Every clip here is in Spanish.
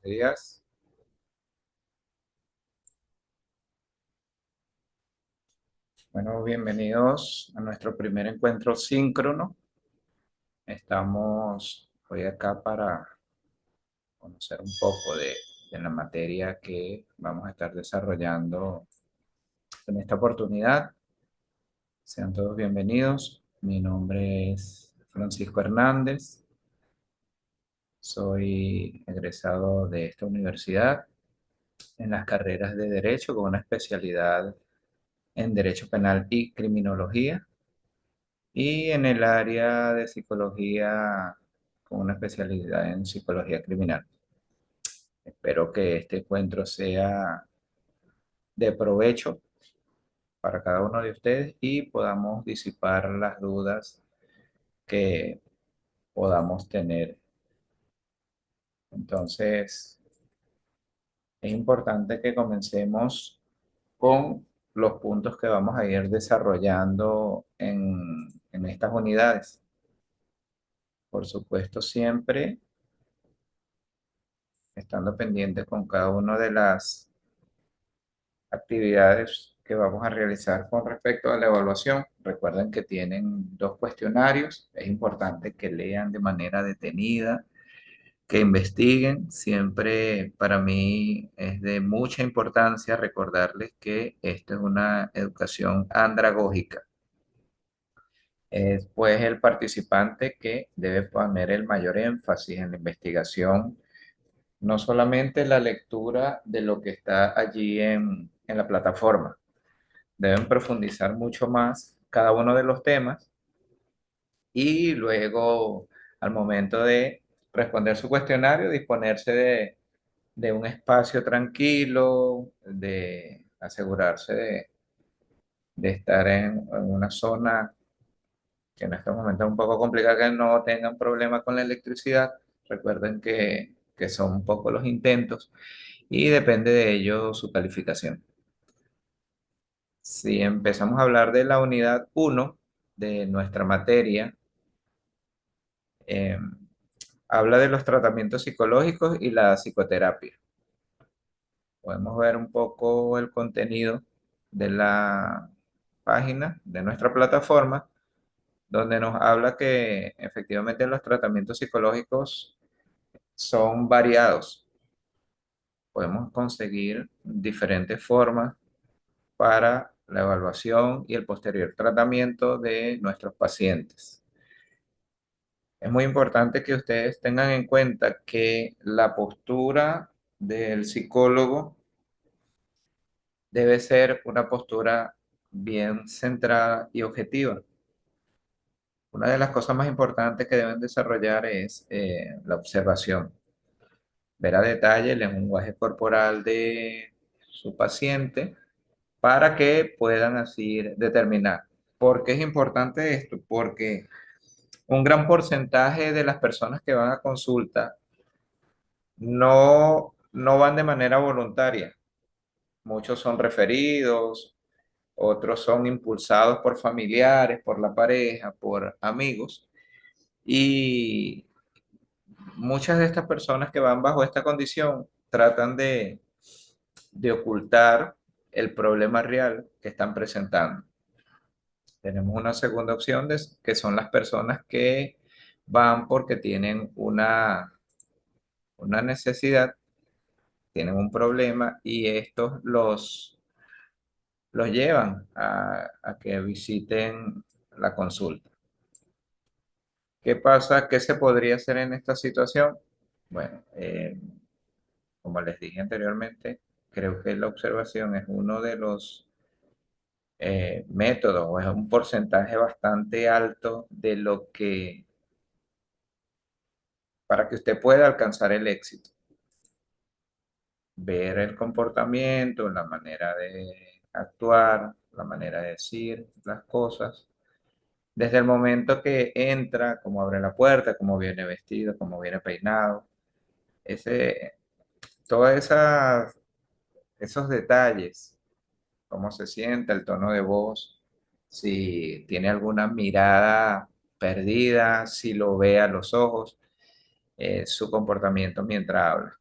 días. Bueno, bienvenidos a nuestro primer encuentro síncrono. Estamos hoy acá para conocer un poco de la materia que vamos a estar desarrollando en esta oportunidad. Sean todos bienvenidos. Mi nombre es Francisco Hernández. Soy egresado de esta universidad en las carreras de Derecho con una especialidad en Derecho Penal y Criminología. Y en el área de psicología con una especialidad en psicología criminal. Espero que este encuentro sea de provecho para cada uno de ustedes y podamos disipar las dudas que podamos tener. Entonces, es importante que comencemos con los puntos que vamos a ir desarrollando en estas unidades. Por supuesto, siempre estando pendientes con cada una de las actividades que vamos a realizar con respecto a la evaluación. Recuerden que tienen dos cuestionarios. Es importante que lean de manera detenida, que investiguen. Siempre para mí es de mucha importancia recordarles que esto es una educación andragógica. Es pues el participante que debe poner el mayor énfasis en la investigación, no solamente la lectura de lo que está allí en la plataforma. Deben profundizar mucho más cada uno de los temas y luego, al momento de responder su cuestionario, disponerse de un espacio tranquilo, de asegurarse de estar en una zona que en este momento es un poco complicada, que no tengan problemas con la electricidad. Recuerden que son un poco los intentos y depende de ello su calificación. Si empezamos a hablar de la unidad uno de nuestra materia, eh, habla de los tratamientos psicológicos y la psicoterapia. Podemos ver un poco el contenido de la página de nuestra plataforma, donde nos habla que efectivamente los tratamientos psicológicos son variados. Podemos conseguir diferentes formas para la evaluación y el posterior tratamiento de nuestros pacientes. Es muy importante que ustedes tengan en cuenta que la postura del psicólogo debe ser una postura bien centrada y objetiva. Una de las cosas más importantes que deben desarrollar es la observación, ver a detalle el lenguaje corporal de su paciente para que puedan así determinar. ¿Por qué es importante esto? Porque un gran porcentaje de las personas que van a consulta no van de manera voluntaria. Muchos son referidos, otros son impulsados por familiares, por la pareja, por amigos. Y muchas de estas personas que van bajo esta condición tratan de ocultar el problema real que están presentando. Tenemos una segunda opción que son las personas que van porque tienen una necesidad, tienen un problema y estos los llevan a que visiten la consulta. ¿Qué pasa? ¿Qué se podría hacer en esta situación? Bueno, como les dije anteriormente, creo que la observación es uno de los métodos o es un porcentaje bastante alto de lo que, para que usted pueda alcanzar el éxito. Ver el comportamiento, la manera de actuar, la manera de decir las cosas. Desde el momento que entra, cómo abre la puerta, cómo viene vestido, cómo viene peinado, ese, todas esos detalles, cómo se siente, el tono de voz, si tiene alguna mirada perdida, si lo ve a los ojos, su comportamiento mientras habla.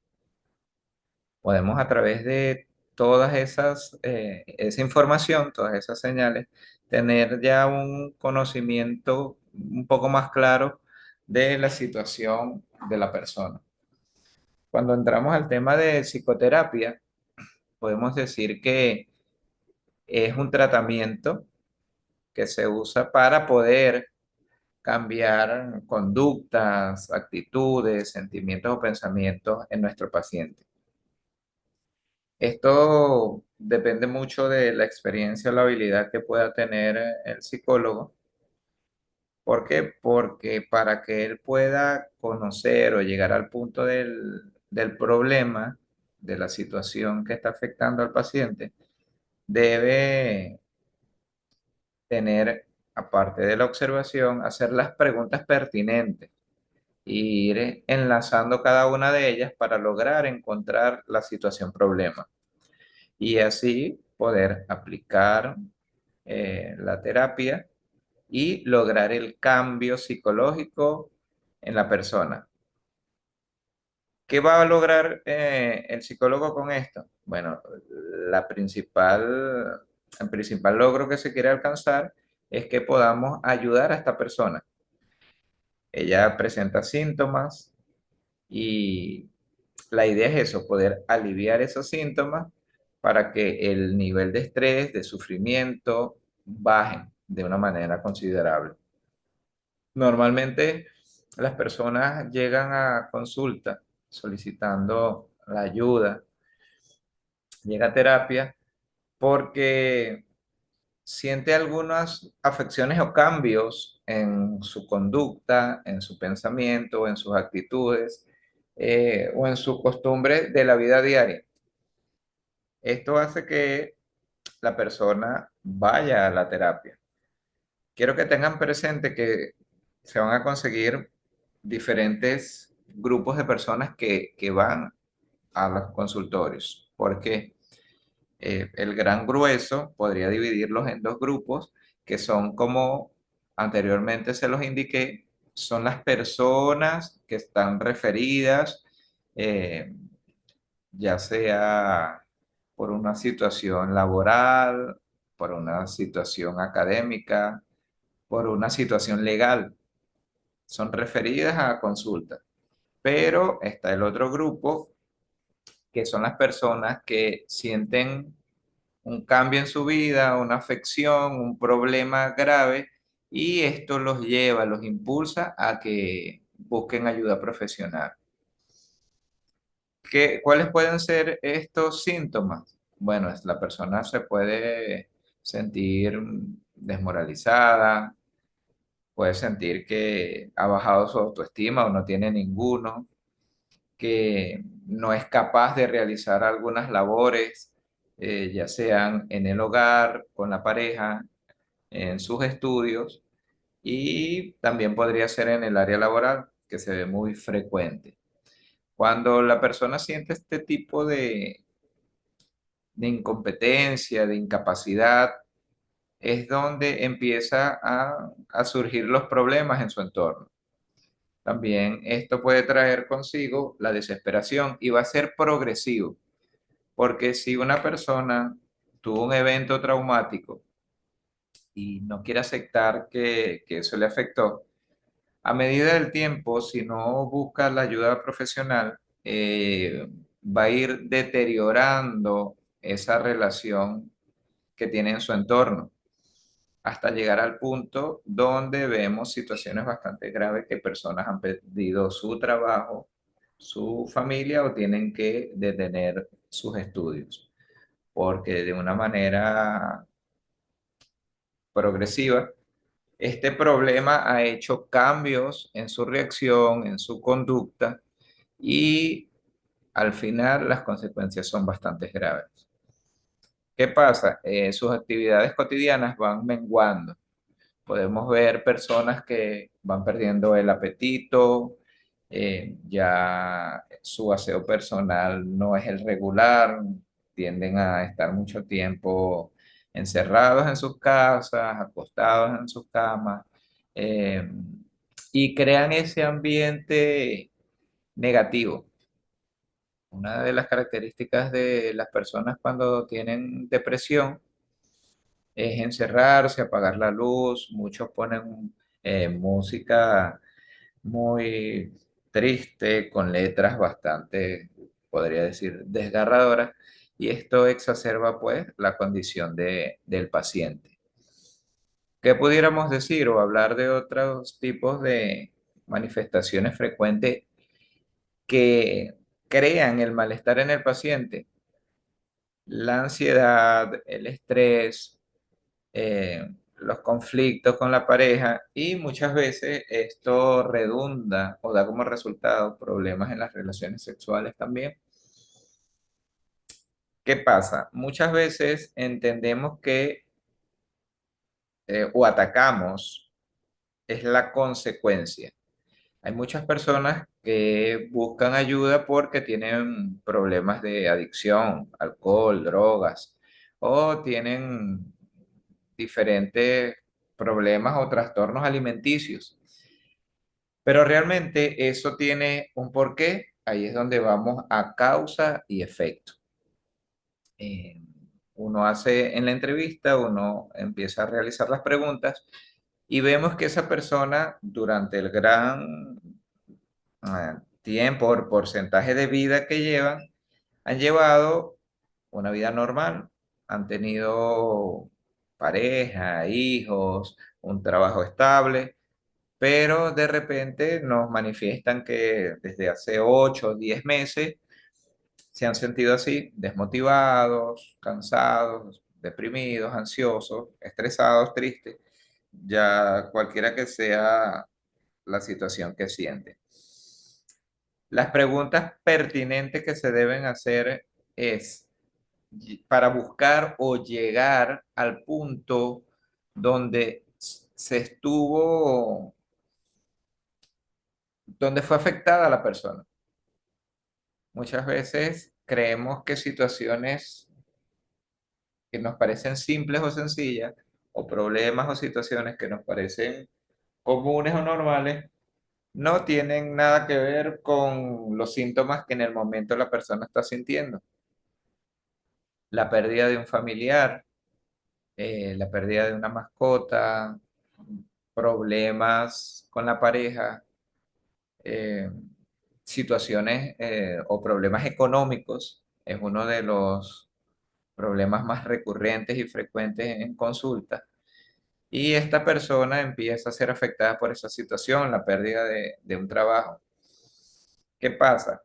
Podemos a través de todas esa información, todas esas señales, tener ya un conocimiento un poco más claro de la situación de la persona. Cuando entramos al tema de psicoterapia, podemos decir que es un tratamiento que se usa para poder cambiar conductas, actitudes, sentimientos o pensamientos en nuestro paciente. Esto depende mucho de la experiencia o la habilidad que pueda tener el psicólogo. ¿Por qué? Porque para que él pueda conocer o llegar al punto del problema, de la situación que está afectando al paciente, debe tener, aparte de la observación, hacer las preguntas pertinentes e ir enlazando cada una de ellas para lograr encontrar la situación problema y así poder aplicar la terapia y lograr el cambio psicológico en la persona. ¿Qué va a lograr el psicólogo con esto? Bueno, el principal logro que se quiere alcanzar es que podamos ayudar a esta persona. Ella presenta síntomas y la idea es eso, poder aliviar esos síntomas para que el nivel de estrés, de sufrimiento, bajen de una manera considerable. Normalmente las personas llegan a consulta solicitando la ayuda, llega a terapia porque siente algunas afecciones o cambios en su conducta, en su pensamiento, en sus actitudes o en su costumbre de la vida diaria. Esto hace que la persona vaya a la terapia. Quiero que tengan presente que se van a conseguir diferentes grupos de personas que van a los consultorios, porque el gran grueso podría dividirlos en dos grupos, que son como anteriormente se los indiqué, son las personas que están referidas, eh, ya sea por una situación laboral, por una situación académica, por una situación legal. Son referidas a consulta. Pero está el otro grupo, que son las personas que sienten un cambio en su vida, una afección, un problema grave, y esto los lleva, los impulsa a que busquen ayuda profesional. ¿Cuáles pueden ser estos síntomas? Bueno, la persona se puede sentir desmoralizada, puede sentir que ha bajado su autoestima o no tiene ninguno, que no es capaz de realizar algunas labores, ya sean en el hogar, con la pareja, en sus estudios, y también podría ser en el área laboral, que se ve muy frecuente. Cuando la persona siente este tipo de incompetencia, de incapacidad, es donde empieza a surgir los problemas en su entorno. También esto puede traer consigo la desesperación y va a ser progresivo, porque si una persona tuvo un evento traumático y no quiere aceptar que eso le afectó, a medida del tiempo, si no busca la ayuda profesional, va a ir deteriorando esa relación que tiene en su entorno, hasta llegar al punto donde vemos situaciones bastante graves que personas han perdido su trabajo, su familia o tienen que detener sus estudios, porque de una manera progresiva, este problema ha hecho cambios en su reacción, en su conducta y al final las consecuencias son bastante graves. ¿Qué pasa? Sus actividades cotidianas van menguando. Podemos ver personas que van perdiendo el apetito, ya su aseo personal no es el regular, tienden a estar mucho tiempo encerrados en sus casas, acostados en sus camas, eh, y crean ese ambiente negativo. Una de las características de las personas cuando tienen depresión es encerrarse, apagar la luz. Muchos ponen música muy triste, con letras bastante, podría decir, desgarradoras, y esto exacerba pues la condición del paciente. ¿Qué pudiéramos decir o hablar de otros tipos de manifestaciones frecuentes que crean el malestar en el paciente? La ansiedad, el estrés, los conflictos con la pareja, y muchas veces esto redunda o da como resultado problemas en las relaciones sexuales también. ¿Qué pasa? Muchas veces entendemos que o atacamos es la consecuencia. Hay muchas personas que buscan ayuda porque tienen problemas de adicción, alcohol, drogas, o tienen diferentes problemas o trastornos alimenticios. Pero realmente eso tiene un porqué. Ahí es donde vamos a causa y efecto. Eh, Uno hace en la entrevista, uno empieza a realizar las preguntas y vemos que esa persona durante el gran tiempo, o porcentaje de vida que llevan, han llevado una vida normal, han tenido pareja, hijos, un trabajo estable, pero de repente nos manifiestan que desde hace 8 o 10 meses se han sentido así, desmotivados, cansados, deprimidos, ansiosos, estresados, tristes, ya cualquiera que sea la situación que siente. Las preguntas pertinentes que se deben hacer es para buscar o llegar al punto donde se estuvo, donde fue afectada la persona. Muchas veces creemos que situaciones que nos parecen simples o sencillas, o problemas o situaciones que nos parecen comunes o normales, no tienen nada que ver con los síntomas que en el momento la persona está sintiendo. La pérdida de un familiar, la pérdida de una mascota, problemas con la pareja, eh, situaciones o problemas económicos, es uno de los problemas más recurrentes y frecuentes en consulta. Y esta persona empieza a ser afectada por esa situación, la pérdida de un trabajo. ¿Qué pasa?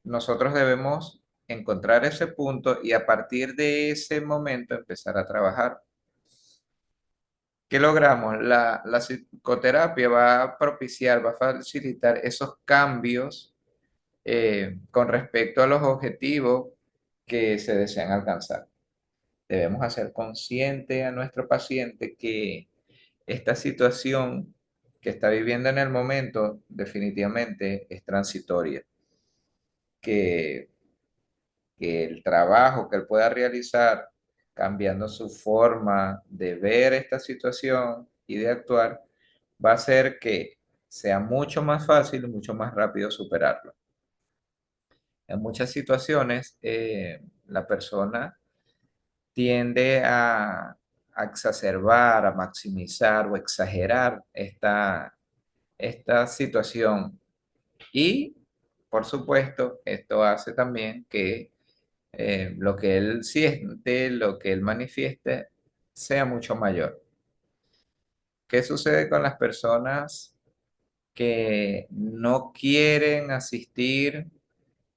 Nosotros debemos encontrar ese punto y a partir de ese momento empezar a trabajar. ¿Qué logramos? La psicoterapia va a propiciar, va a facilitar esos cambios con respecto a los objetivos que se desean alcanzar. Debemos hacer consciente a nuestro paciente que esta situación que está viviendo en el momento definitivamente es transitoria, que, que el trabajo que él pueda realizar cambiando su forma de ver esta situación y de actuar va a hacer que sea mucho más fácil y mucho más rápido superarlo. En muchas situaciones, la persona tiende a exacerbar, a maximizar o exagerar esta situación. Y, por supuesto, esto hace también que lo que él siente, lo que él manifieste, sea mucho mayor. ¿Qué sucede con las personas que no quieren asistir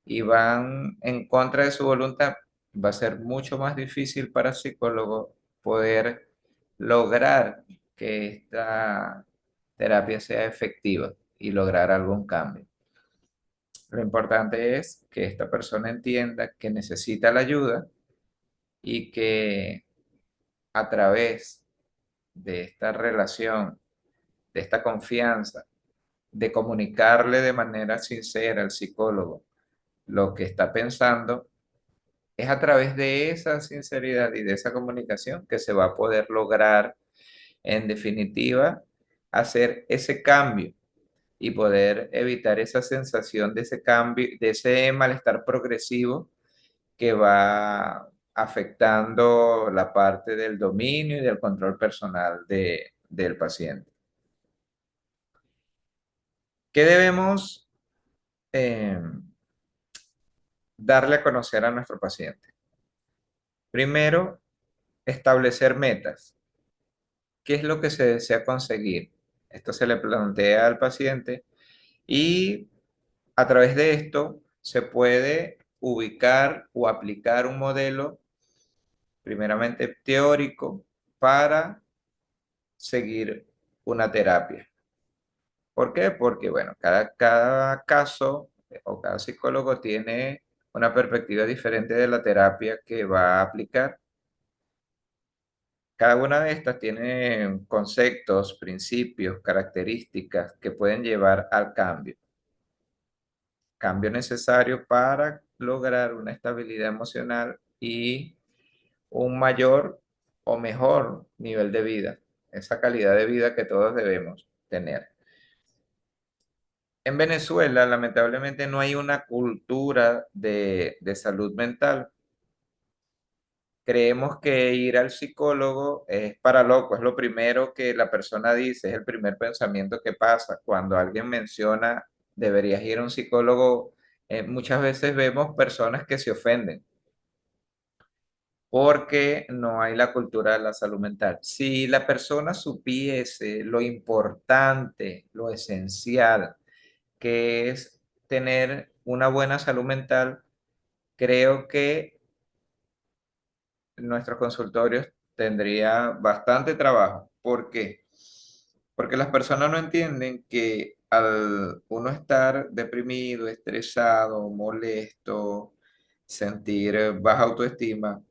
y van en contra de su voluntad? Va a ser mucho más difícil para el psicólogo poder lograr que esta terapia sea efectiva y lograr algún cambio. Lo importante es que esta persona entienda que necesita la ayuda y que a través de esta relación, de esta confianza, de comunicarle de manera sincera al psicólogo lo que está pensando, es a través de esa sinceridad y de esa comunicación que se va a poder lograr, en definitiva, hacer ese cambio y poder evitar esa sensación de ese cambio, de ese malestar progresivo que va afectando la parte del dominio y del control personal del paciente. ¿Qué debemos eh, darle a conocer a nuestro paciente? Primero, establecer metas. ¿Qué es lo que se desea conseguir? Esto se le plantea al paciente y a través de esto se puede ubicar o aplicar un modelo primeramente teórico para seguir una terapia. ¿Por qué? Porque, bueno, cada caso o cada psicólogo tiene una perspectiva diferente de la terapia que va a aplicar. Cada una de estas tiene conceptos, principios, características que pueden llevar al cambio necesario para lograr una estabilidad emocional y un mayor o mejor nivel de vida, esa calidad de vida que todos debemos tener. En Venezuela, lamentablemente, no hay una cultura de salud mental. Creemos que ir al psicólogo es para loco, es lo primero que la persona dice, es el primer pensamiento que pasa. Cuando alguien menciona deberías ir a un psicólogo, muchas veces vemos personas que se ofenden porque no hay la cultura de la salud mental. Si la persona supiese lo importante, lo esencial que es tener una buena salud mental, creo que nuestros consultorios tendría bastante trabajo. ¿Por qué? Porque las personas no entienden que al uno estar deprimido, estresado, molesto, sentir baja autoestima,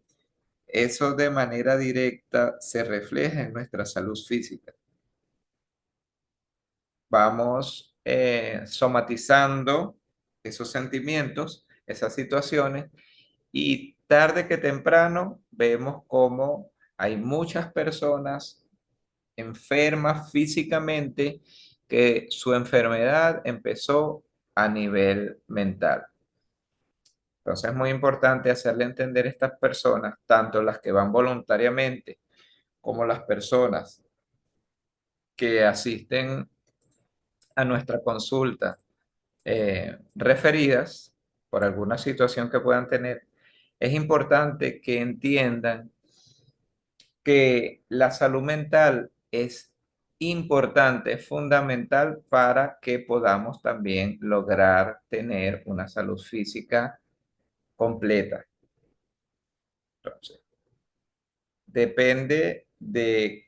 eso de manera directa se refleja en nuestra salud física. Vamos somatizando esos sentimientos, esas situaciones, y tarde que temprano vemos cómo hay muchas personas enfermas físicamente que su enfermedad empezó a nivel mental. Entonces es muy importante hacerle entender a estas personas, tanto las que van voluntariamente como las personas que asisten a nuestra consulta referidas por alguna situación que puedan tener, es importante que entiendan que la salud mental es importante, es fundamental para que podamos también lograr tener una salud física completa. Entonces, depende de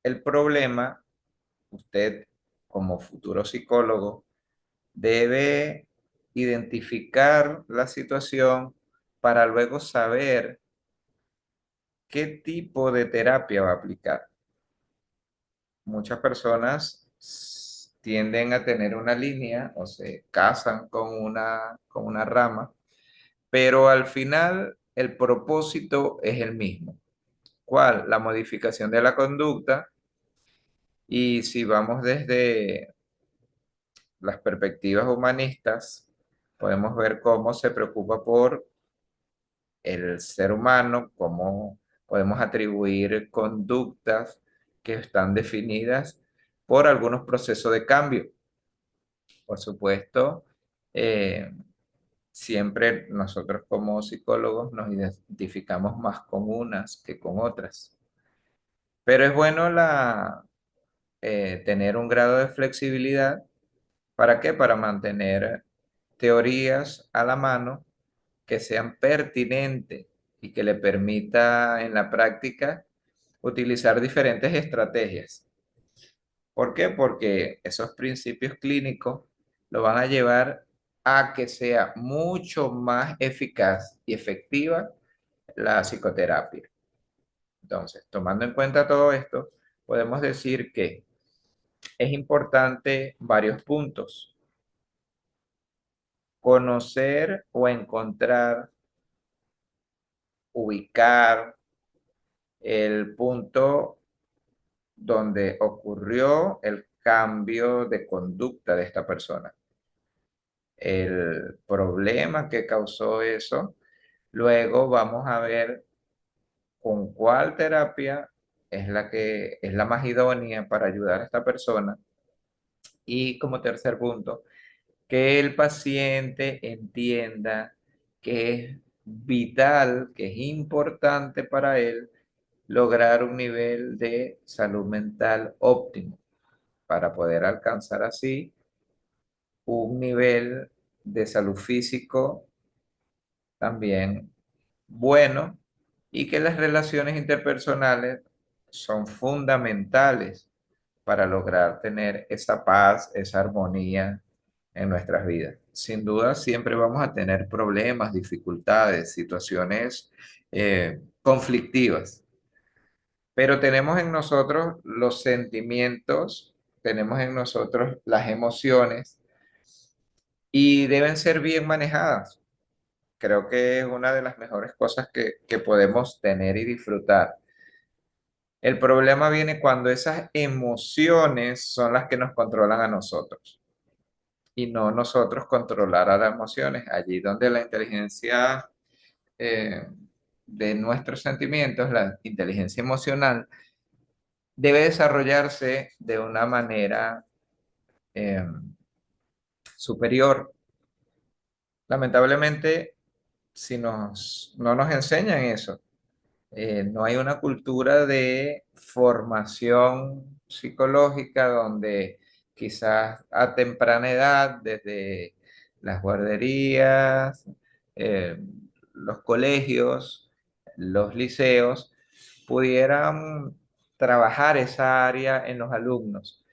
el problema, usted como futuro psicólogo debe identificar la situación para luego saber qué tipo de terapia va a aplicar. Muchas personas tienden a tener una línea o se casan con una rama, pero al final el propósito es el mismo. ¿Cuál? La modificación de la conducta. Y si vamos desde las perspectivas humanistas, podemos ver cómo se preocupa por el ser humano, cómo podemos atribuir conductas que están definidas por algunos procesos de cambio. Por supuesto, eh, siempre nosotros como psicólogos nos identificamos más con unas que con otras. Pero es bueno tener un grado de flexibilidad. ¿Para qué? Para mantener teorías a la mano que sean pertinentes y que le permita en la práctica utilizar diferentes estrategias. ¿Por qué? Porque esos principios clínicos lo van a llevar a que sea mucho más eficaz y efectiva la psicoterapia. Entonces, tomando en cuenta todo esto, podemos decir que es importante varios puntos. Conocer o encontrar, ubicar el punto donde ocurrió el cambio de conducta de esta persona. El problema que causó eso, luego vamos a ver con cuál terapia es la que es la más idónea para ayudar a esta persona. Y como tercer punto, que el paciente entienda que es vital, que es importante para él lograr un nivel de salud mental óptimo para poder alcanzar así un nivel de salud físico también bueno y que las relaciones interpersonales son fundamentales para lograr tener esa paz, esa armonía en nuestras vidas. Sin duda, siempre vamos a tener problemas, dificultades, situaciones conflictivas, pero tenemos en nosotros los sentimientos, tenemos en nosotros las emociones y deben ser bien manejadas. Creo que es una de las mejores cosas que podemos tener y disfrutar. El problema viene cuando esas emociones son las que nos controlan a nosotros y no nosotros controlar a las emociones. Allí donde la inteligencia eh, de nuestros sentimientos, la inteligencia emocional, debe desarrollarse de una manera eh, superior. Lamentablemente, si no nos enseñan eso, no hay una cultura de formación psicológica donde quizás a temprana edad, desde las guarderías, eh, los colegios, los liceos, pudieran trabajar esa área en los alumnos.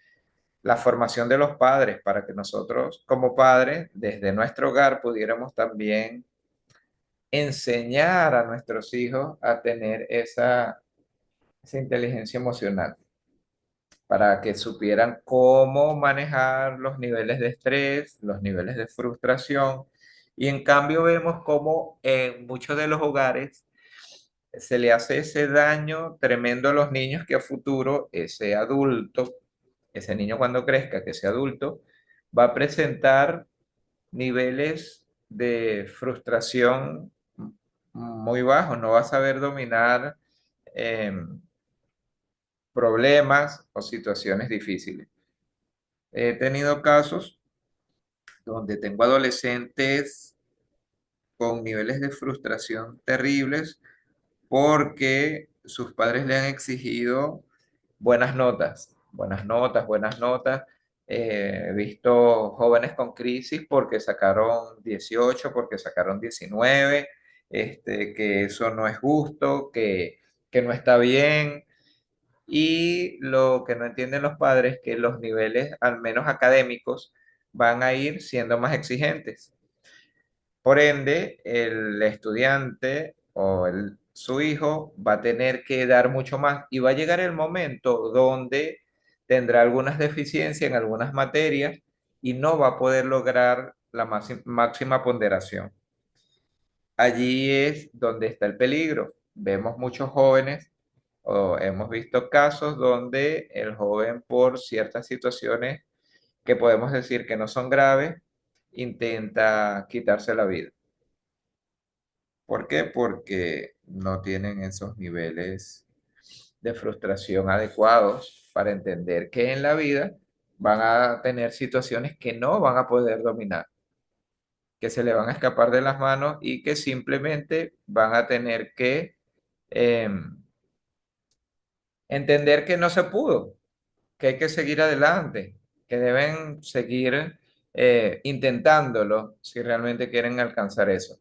La formación de los padres para que nosotros como padres, desde nuestro hogar, pudiéramos también enseñar a nuestros hijos a tener esa inteligencia emocional, para que supieran cómo manejar los niveles de estrés, los niveles de frustración. Y en cambio vemos cómo en muchos de los hogares se le hace ese daño tremendo a los niños que a futuro ese adulto, ese niño cuando crezca, que ese adulto, va a presentar niveles de frustración muy bajos, no va a saber dominar eh, problemas o situaciones difíciles. He tenido casos donde tengo adolescentes con niveles de frustración terribles porque sus padres le han exigido buenas notas, buenas notas, buenas notas. He visto jóvenes con crisis porque sacaron 18, porque sacaron 19, que eso no es justo, que no está bien. Y lo que no entienden los padres es que los niveles, al menos académicos, van a ir siendo más exigentes. Por ende, el estudiante o su hijo va a tener que dar mucho más y va a llegar el momento donde tendrá algunas deficiencias en algunas materias y no va a poder lograr la máxima ponderación. Allí es donde está el peligro. Vemos muchos jóvenes o hemos visto casos donde el joven por ciertas situaciones que podemos decir que no son graves, intenta quitarse la vida. ¿Por qué? Porque no tienen esos niveles de frustración adecuados para entender que en la vida van a tener situaciones que no van a poder dominar, que se le van a escapar de las manos y que simplemente van a tener que entender que no se pudo, que hay que seguir adelante, que deben seguir intentándolo si realmente quieren alcanzar eso.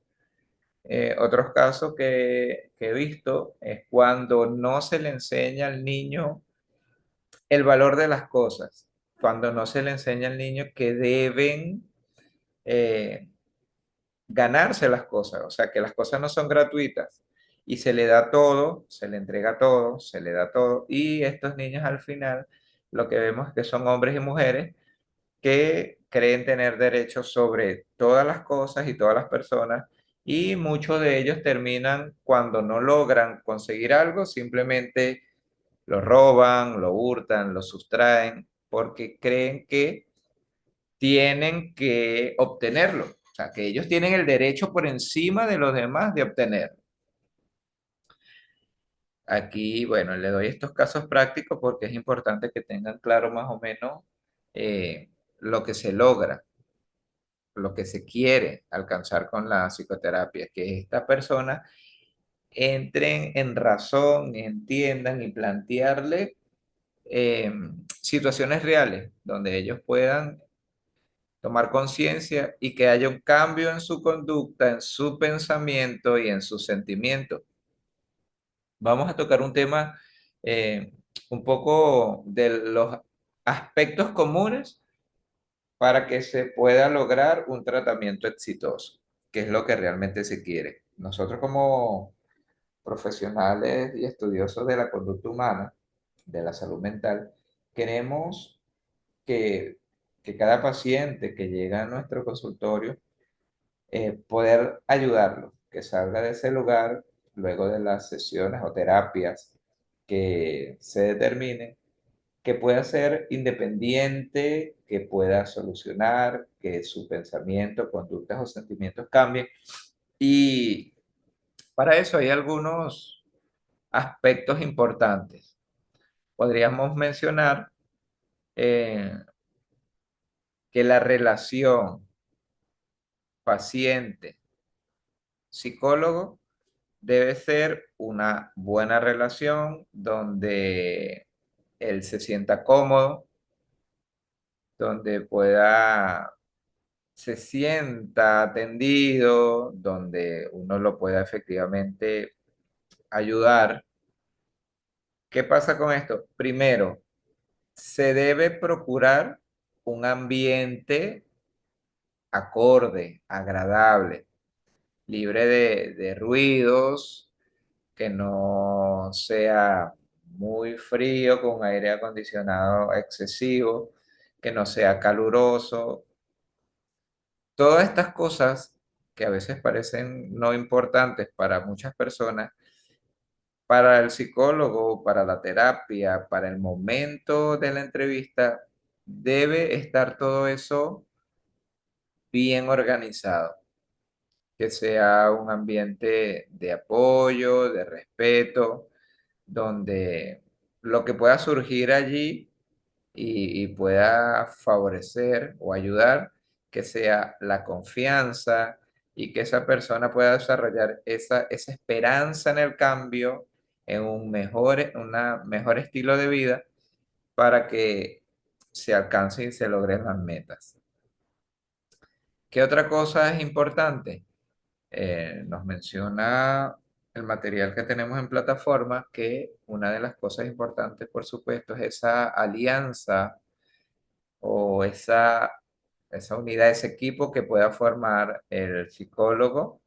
Otros casos que he visto es cuando no se le enseña al niño el valor de las cosas, cuando no se le enseña al niño que deben eh, ganarse las cosas, o sea, que las cosas no son gratuitas y se le da todo, se le entrega todo, se le da todo y estos niños al final lo que vemos es que son hombres y mujeres que creen tener derechos sobre todas las cosas y todas las personas y muchos de ellos terminan cuando no logran conseguir algo, simplemente lo roban, lo hurtan, lo sustraen porque creen que tienen que obtenerlo. O sea, que ellos tienen el derecho por encima de los demás de obtenerlo. Aquí, bueno, le doy estos casos prácticos porque es importante que tengan claro más o menos lo que se logra, lo que se quiere alcanzar con la psicoterapia, que esta persona entren en razón, entiendan y plantearle situaciones reales donde ellos puedan tomar conciencia y que haya un cambio en su conducta, en su pensamiento y en sus sentimientos. Vamos a tocar un tema eh, un poco de los aspectos comunes para que se pueda lograr un tratamiento exitoso, que es lo que realmente se quiere. Nosotros como profesionales y estudiosos de la conducta humana, de la salud mental, queremos que, que cada paciente que llega a nuestro consultorio, poder ayudarlo, que salga de ese lugar luego de las sesiones o terapias que se determinen, que pueda ser independiente, que pueda solucionar, que su pensamiento, conductas o sentimientos cambien. Y para eso hay algunos aspectos importantes. Podríamos mencionar eh, que la relación paciente-psicólogo debe ser una buena relación donde él se sienta cómodo, donde se sienta atendido, donde uno lo pueda efectivamente ayudar. ¿Qué pasa con esto? Primero, se debe procurar un ambiente acorde, agradable, libre de ruidos, que no sea muy frío con aire acondicionado excesivo, que no sea caluroso. Todas estas cosas que a veces parecen no importantes para muchas personas, para el psicólogo, para la terapia, para el momento de la entrevista, debe estar todo eso bien organizado, que sea un ambiente de apoyo, de respeto, donde lo que pueda surgir allí y pueda favorecer o ayudar, que sea la confianza y que esa persona pueda desarrollar esa esperanza en el cambio, en una mejor estilo de vida para que se alcancen y se logren las metas. ¿Qué otra cosa es importante? Nos menciona el material que tenemos en plataforma que una de las cosas importantes, por supuesto, es esa alianza o esa unidad, ese equipo que pueda formar el psicólogo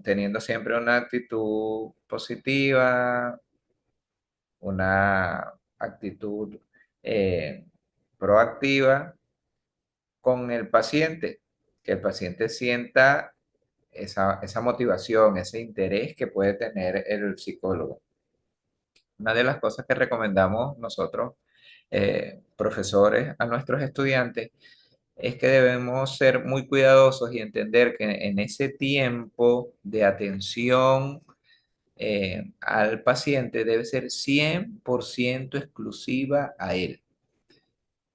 teniendo siempre una actitud positiva, una actitud eh, proactiva con el paciente, que el paciente sienta esa motivación, ese interés que puede tener el psicólogo. Una de las cosas que recomendamos nosotros, profesores, a nuestros estudiantes, es que debemos ser muy cuidadosos y entender que en ese tiempo de atención al paciente debe ser 100% exclusiva a él,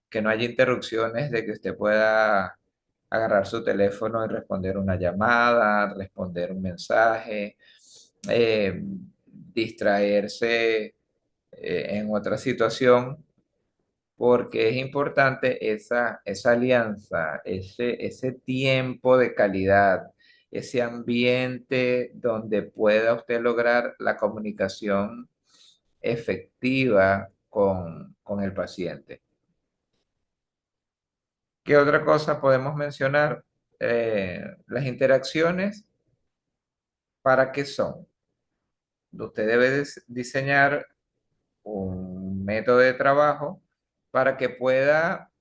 que no haya interrupciones de que usted pueda agarrar su teléfono y responder una llamada, responder un mensaje, distraerse en otra situación, porque es importante esa alianza, ese tiempo de calidad, ese ambiente donde pueda usted lograr la comunicación efectiva con el paciente. ¿Qué otra cosa podemos mencionar? Las interacciones, ¿para qué son? Usted debe diseñar un método de trabajo para que pueda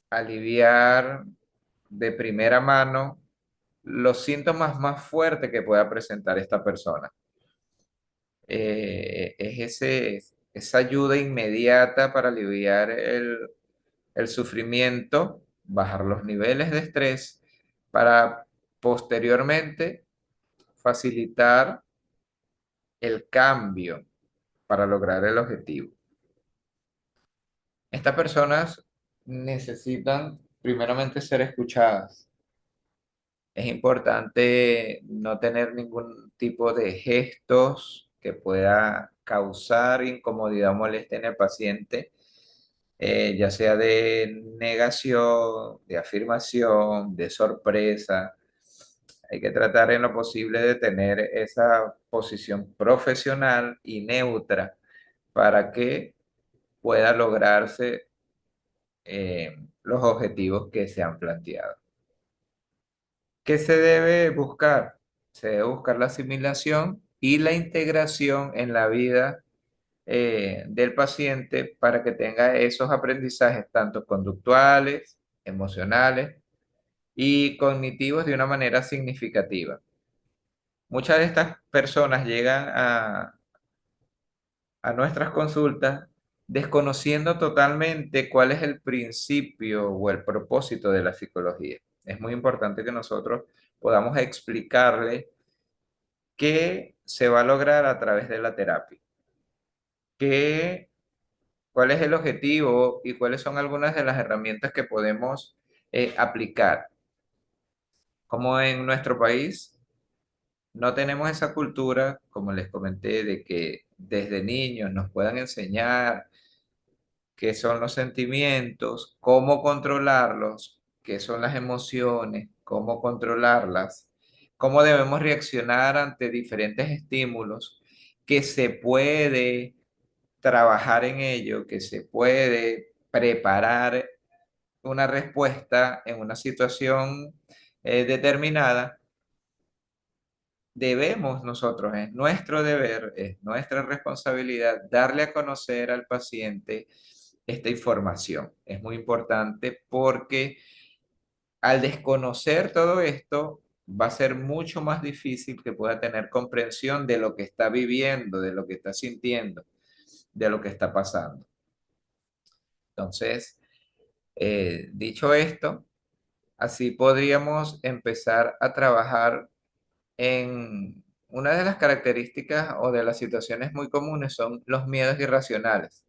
aliviar de primera mano los síntomas más fuertes que pueda presentar esta persona. Es esa ayuda inmediata para aliviar el sufrimiento, bajar los niveles de estrés, para posteriormente facilitar el cambio para lograr el objetivo. Estas personas necesitan primeramente ser escuchadas. Es importante no tener ningún tipo de gestos que pueda causar incomodidad o molestia en el paciente, ya sea de negación, de afirmación, de sorpresa. Hay que tratar en lo posible de tener esa posición profesional y neutra para que pueda lograrse los objetivos que se han planteado. ¿Qué se debe buscar? Se debe buscar la asimilación y la integración en la vida del paciente para que tenga esos aprendizajes tanto conductuales, emocionales y cognitivos de una manera significativa. Muchas de estas personas llegan a nuestras consultas desconociendo totalmente cuál es el principio o el propósito de la psicología. Es muy importante que nosotros podamos explicarle qué se va a lograr a través de la terapia, qué, cuál es el objetivo y cuáles son algunas de las herramientas que podemos aplicar. Como en nuestro país no tenemos esa cultura, como les comenté, de que desde niños nos puedan enseñar qué son los sentimientos, cómo controlarlos, qué son las emociones, cómo controlarlas, cómo debemos reaccionar ante diferentes estímulos, que se puede trabajar en ello, que se puede preparar una respuesta en una situación determinada. Debemos nosotros, es nuestro deber, es nuestra responsabilidad darle a conocer al paciente esta información. Es muy importante porque al desconocer todo esto, va a ser mucho más difícil que pueda tener comprensión de lo que está viviendo, de lo que está sintiendo, de lo que está pasando. Entonces, dicho esto, así podríamos empezar a trabajar en una de las características o de las situaciones muy comunes son los miedos irracionales.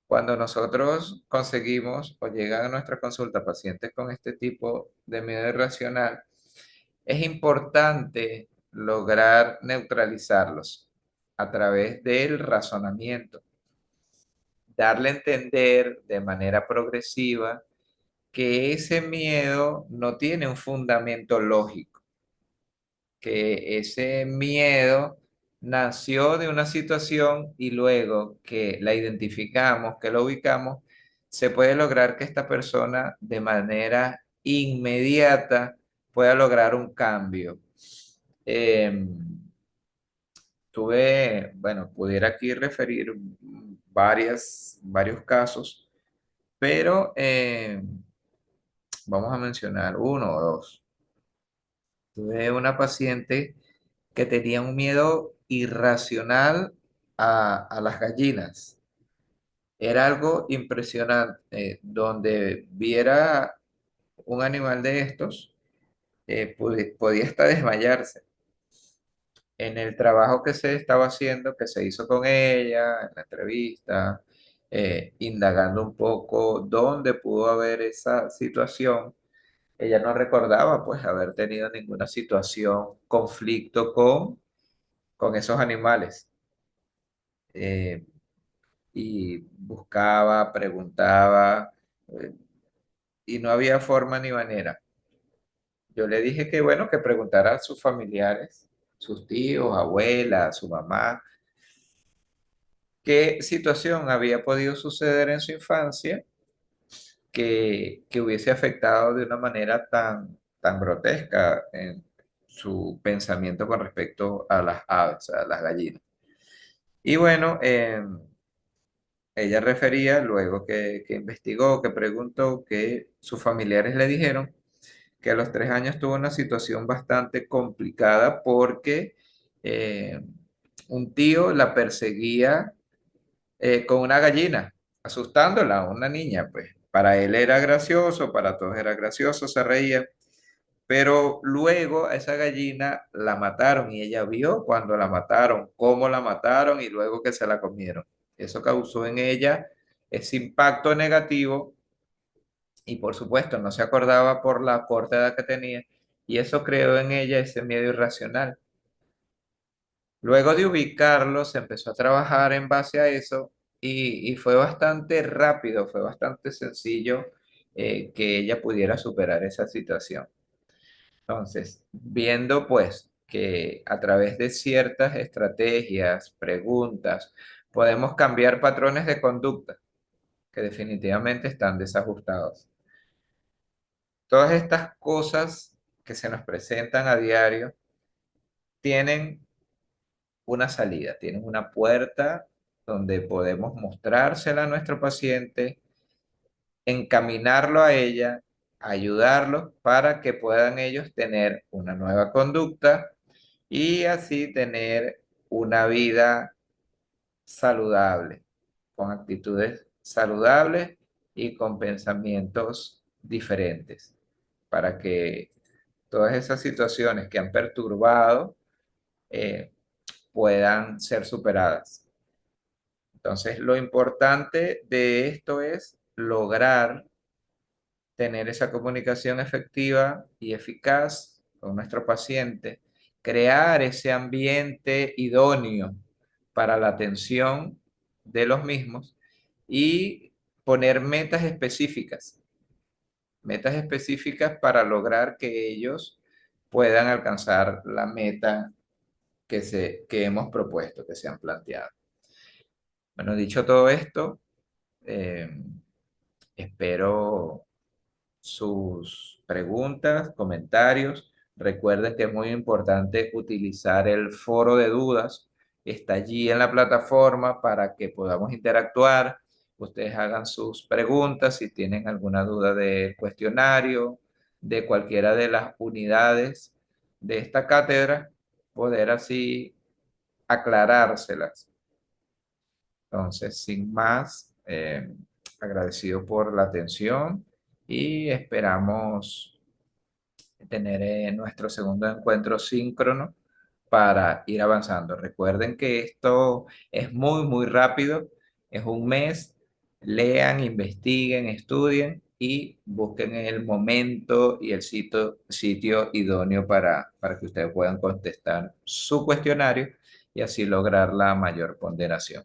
Cuando nosotros conseguimos o llegan a nuestra consulta pacientes con este tipo de miedo irracional, es importante lograr neutralizarlos a través del razonamiento, darle a entender de manera progresiva que ese miedo no tiene un fundamento lógico, que ese miedo nació de una situación y luego que la identificamos, que la ubicamos, se puede lograr que esta persona de manera inmediata pueda lograr un cambio. Eh, bueno, pudiera aquí referir varios casos, pero vamos a mencionar uno o dos. Tuve una paciente que tenía un miedo irracional a las gallinas. Era algo impresionante. Donde viera un animal de estos, podía hasta desmayarse. En el trabajo que se estaba haciendo, que se hizo con ella, en la entrevista, indagando un poco dónde pudo haber esa situación, ella no recordaba pues haber tenido ninguna situación, conflicto con esos animales. Eh, y buscaba, preguntaba, eh, y no había forma ni manera. Yo le dije que bueno, que preguntara a sus familiares, sus tíos, abuela, su mamá, qué situación había podido suceder en su infancia que hubiese afectado de una manera tan grotesca en su pensamiento con respecto a las aves, a las gallinas. Y bueno, ella refería, luego que investigó, que preguntó, que sus familiares le dijeron que a los 3 años tuvo una situación bastante complicada porque eh, un tío la perseguía con una gallina, asustándola, una niña, pues. Para él era gracioso, para todos era gracioso, se reía. Pero luego a esa gallina la mataron y ella vio cuando la mataron, cómo la mataron y luego que se la comieron. Eso causó en ella ese impacto negativo y por supuesto no se acordaba por la corta edad que tenía y eso creó en ella ese miedo irracional. Luego de ubicarlo, se empezó a trabajar en base a eso y fue bastante rápido, fue bastante sencillo que ella pudiera superar esa situación. Entonces, viendo pues que a través de ciertas estrategias, preguntas, podemos cambiar patrones de conducta que definitivamente están desajustados. Todas estas cosas que se nos presentan a diario tienen una salida, tienen una puerta donde podemos mostrársela a nuestro paciente, encaminarlo a ella, ayudarlos para que puedan ellos tener una nueva conducta y así tener una vida saludable, con actitudes saludables y con pensamientos diferentes, para que todas esas situaciones que han perturbado eh, puedan ser superadas. Entonces, lo importante de esto es lograr tener esa comunicación efectiva y eficaz con nuestro paciente, crear ese ambiente idóneo para la atención de los mismos y poner metas específicas para lograr que ellos puedan alcanzar la meta que hemos propuesto, que se han planteado. Bueno, dicho todo esto, eh, espero sus preguntas, comentarios. Recuerden que es muy importante utilizar el foro de dudas. Está allí en la plataforma para que podamos interactuar. Ustedes hagan sus preguntas si tienen alguna duda del cuestionario, de cualquiera de las unidades de esta cátedra, poder así aclarárselas. Entonces, sin más, agradecido por la atención y esperamos tener nuestro segundo encuentro síncrono para ir avanzando. Recuerden que esto es muy, muy rápido, es un mes. Lean, investiguen, estudien y busquen el momento y el sitio idóneo para que ustedes puedan contestar su cuestionario y así lograr la mayor ponderación.